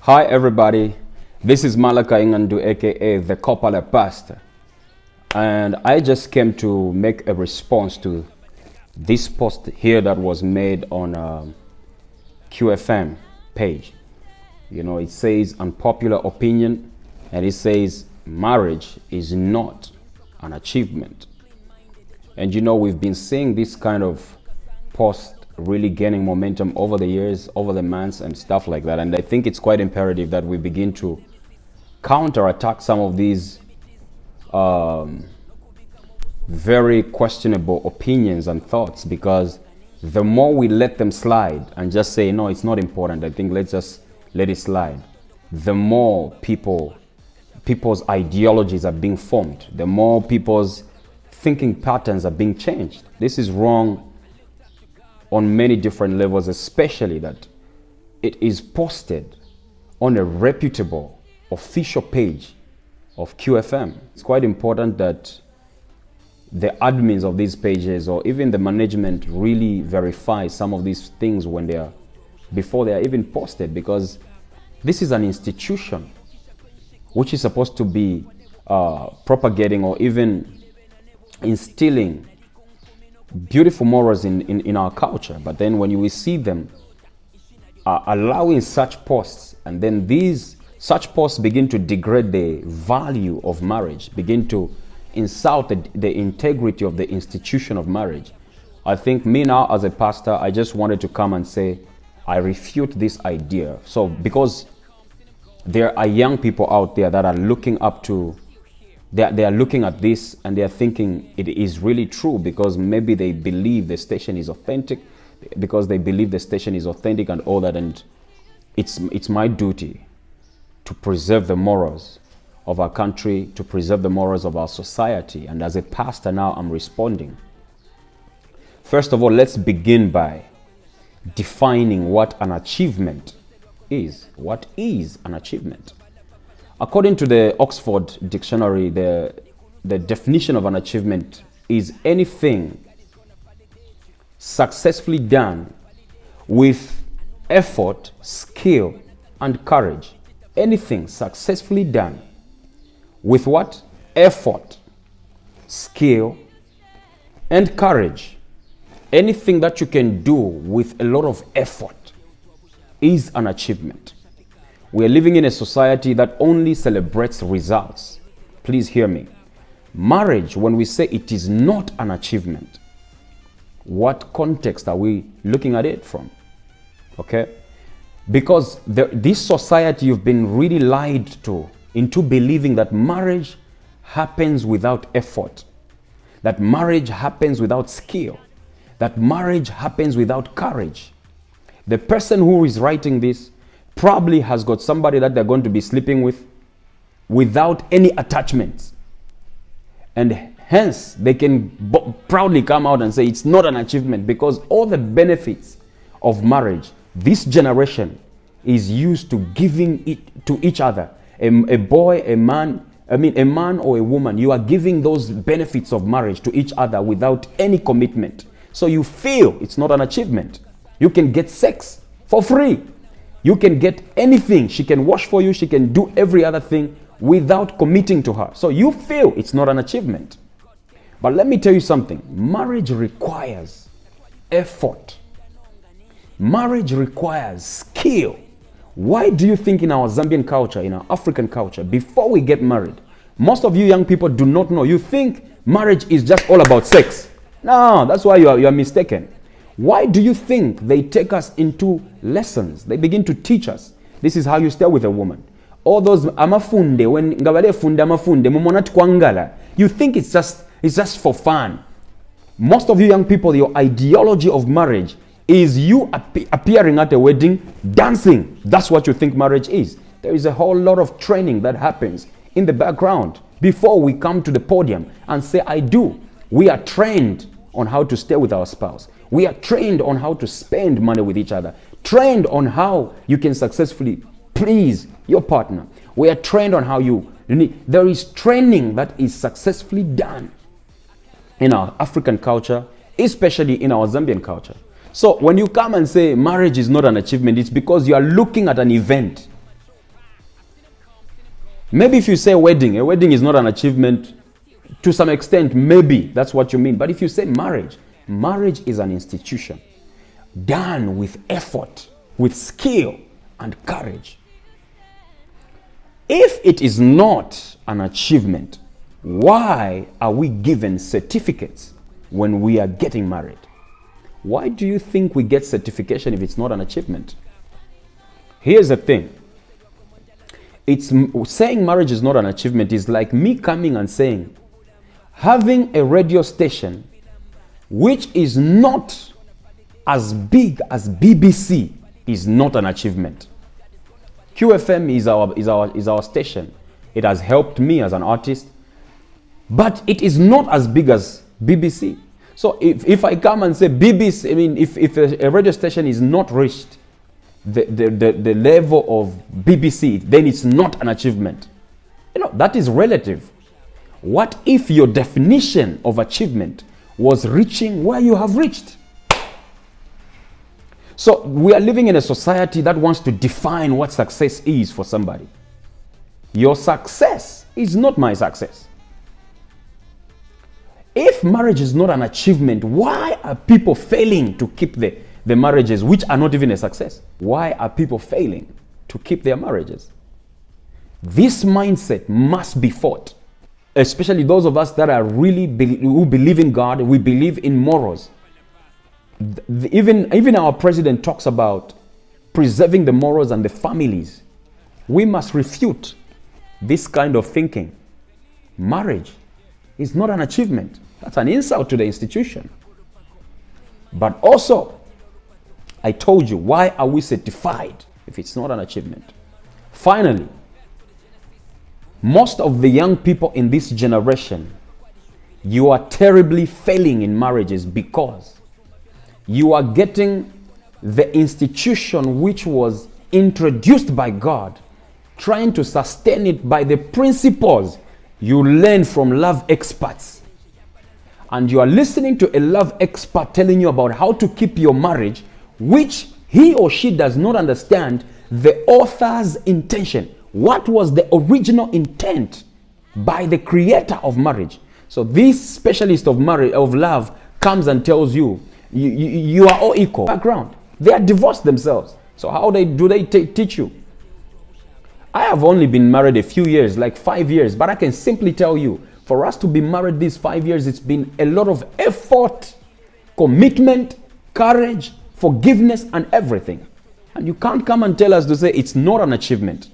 Hi everybody, this is Malaka Ingandu aka the Kopala Pastor, and I just came to make a response to this post here that was made on QFM page. You know, it says unpopular opinion, and it says marriage is not an achievement. And you know, we've been seeing this kind of post really gaining momentum over the years, over the months and stuff like that. And I think it's quite imperative that we begin to counterattack some of these very questionable opinions and thoughts, because the more we let them slide and just say, no, it's not important, I think let's just let it slide, the more people's ideologies are being formed, the more people's thinking patterns are being changed. This is wrong on many different levels, especially that it is posted on a reputable official page of QFM. It's quite important that the admins of these pages or even the management really verify some of these things before they are even posted, because this is an institution which is supposed to be propagating or even instilling beautiful morals in our culture. But then when you will see them allowing such posts, and then such posts begin to degrade the value of marriage, begin to insult the integrity of the institution of marriage. I think me now as a pastor, I just wanted to come and say, I refute this idea. So because there are young people out there that are looking up to, they are looking at this and they are thinking it is really true, because maybe they believe the station is authentic, and all that. And it's my duty to preserve the morals of our country, to preserve the morals of our society. And as a pastor now, I'm responding. First of all, let's begin by defining what an achievement is. What is an achievement? According to the Oxford Dictionary, the definition of an achievement is anything successfully done with effort, skill, and courage. Anything successfully done with what? Effort, skill, and courage. Anything that you can do with a lot of effort is an achievement. We are living in a society that only celebrates results. Please hear me. Marriage, when we say it is not an achievement, what context are we looking at it from? Okay? Because this society, you've been really lied to into believing that marriage happens without effort, that marriage happens without skill, that marriage happens without courage. The person who is writing this probably has got somebody that they're going to be sleeping with without any attachments. And hence, they can proudly come out and say it's not an achievement, because all the benefits of marriage, this generation is used to giving it to each other. A man or a woman, you are giving those benefits of marriage to each other without any commitment. So you feel it's not an achievement. You can get sex for free. You can get anything. She can wash for you. She can do every other thing without committing to her. So you feel it's not an achievement. But let me tell you something. Marriage requires effort. Marriage requires skill. Why do you think in our Zambian culture, in our African culture, before we get married, most of you young people do not know. You think marriage is just all about sex. No, that's why you are mistaken. Why do you think they take us into lessons? They begin to teach us. This is how you stay with a woman. All those amafunde, when ngabale funde amafunde, mumonat kwangala. You think it's just for fun. Most of you young people, your ideology of marriage is you appearing at a wedding, dancing. That's what you think marriage is. There is a whole lot of training that happens in the background before we come to the podium and say, I do. We are trained on how to stay with our spouse. We are trained on how to spend money with each other, trained on how you can successfully please your partner. We are trained on how there is training that is successfully done in our African culture, especially in our Zambian culture. So when you come and say marriage is not an achievement, it's because you are looking at an event Maybe if you say wedding, a wedding is not an achievement to some extent, maybe that's what you mean. But if you say marriage, marriage is an institution done with effort, with skill and courage. If it is not an achievement, why are we given certificates when we are getting married? Why do you think we get certification if it's not an achievement? Here's the thing. It's saying marriage is not an achievement is like me coming and saying having a radio station which is not as big as BBC is not an achievement. QFM is our station. It has helped me as an artist, but it is not as big as BBC. So if I come and say BBC, I mean, if a radio station is not reached the level of BBC, then it's not an achievement. You know, that is relative. What if your definition of achievement was reaching where you have reached? So we are living in a society that wants to define what success is for somebody. Your success is not my success. If marriage is not an achievement, why are people failing to keep the marriages which are not even a success? Why are people failing to keep their marriages? This mindset must be fought, especially those of us that are really who believe in God. We believe in morals. Even our president talks about preserving the morals and the families. We must refute this kind of thinking. Marriage is not an achievement. That's an insult to the institution. But also, I told you, why are we certified if it's not an achievement? Finally, most of the young people in this generation, you are terribly failing in marriages because you are getting the institution which was introduced by God, trying to sustain it by the principles you learn from love experts. And you are listening to a love expert telling you about how to keep your marriage, which he or she does not understand the author's intention. What was the original intent by the creator of marriage? So this specialist of marriage, of love, comes and tells you, you are all equal. Background. They are divorced themselves. So how do they teach you? I have only been married a few years, like 5 years, but I can simply tell you, for us to be married these 5 years, it's been a lot of effort, commitment, courage, forgiveness, and everything. And you can't come and tell us to say it's not an achievement.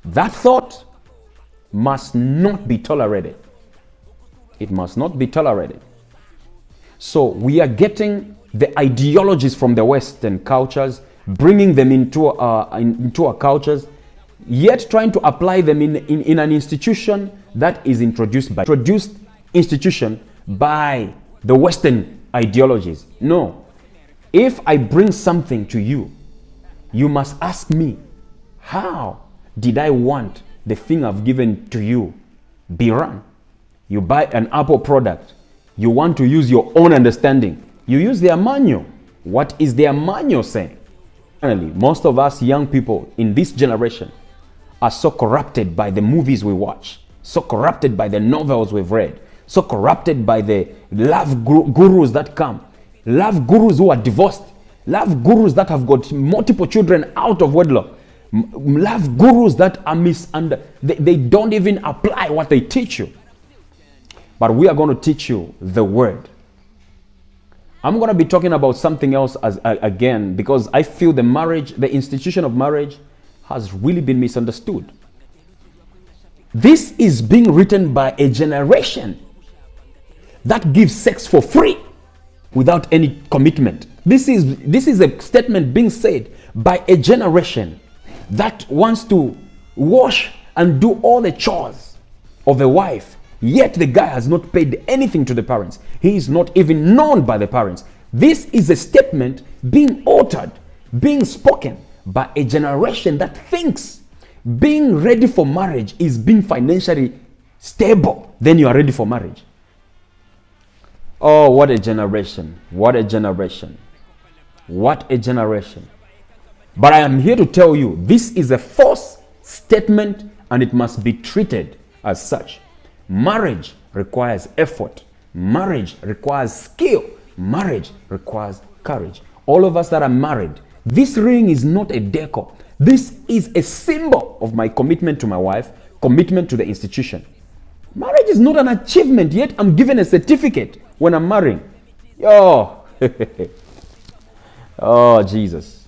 That thought must not be tolerated. It must not be tolerated. So we are getting the ideologies from the Western cultures, bringing them into our cultures, yet trying to apply them in an institution that is introduced institution by the Western ideologies. No. If I bring something to you, you must ask me, how did I want the thing I've given to you be run? You buy an Apple product, you want to use your own understanding. You use their manual. What is their manual saying? Finally, most of us young people in this generation are so corrupted by the movies we watch, so corrupted by the novels we've read, so corrupted by the love gurus that come, love gurus who are divorced, love gurus that have got multiple children out of wedlock, love gurus that are they don't even apply what they teach you. But we are going to teach you the word. I'm going to be talking about something else again, because I feel the institution of marriage has really been misunderstood. This is being written by a generation that gives sex for free without any commitment. This is a statement being said by a generation that wants to wash and do all the chores of a wife, yet the guy has not paid anything to the parents. He is not even known by the parents. This is a statement being uttered, being spoken by a generation that thinks being ready for marriage is being financially stable. Then you are ready for marriage. Oh, what a generation. What a generation. What a generation. But I am here to tell you, this is a false statement and it must be treated as such. Marriage requires effort. Marriage requires skill. Marriage requires courage. All of us that are married, this ring is not a decor. This is a symbol of my commitment to my wife, commitment to the institution. Marriage is not an achievement, yet I'm given a certificate when I'm marrying. Yo! Oh, Jesus.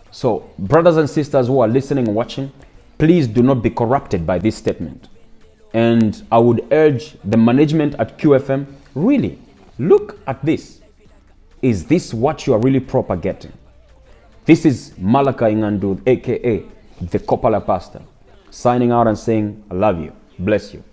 So, brothers and sisters who are listening and watching, please do not be corrupted by this statement. And I would urge the management at QFM, really, look at this. Is this what you are really propagating? This is Malaka Ingandu, aka the Kopala Pastor, signing out and saying, I love you. Bless you.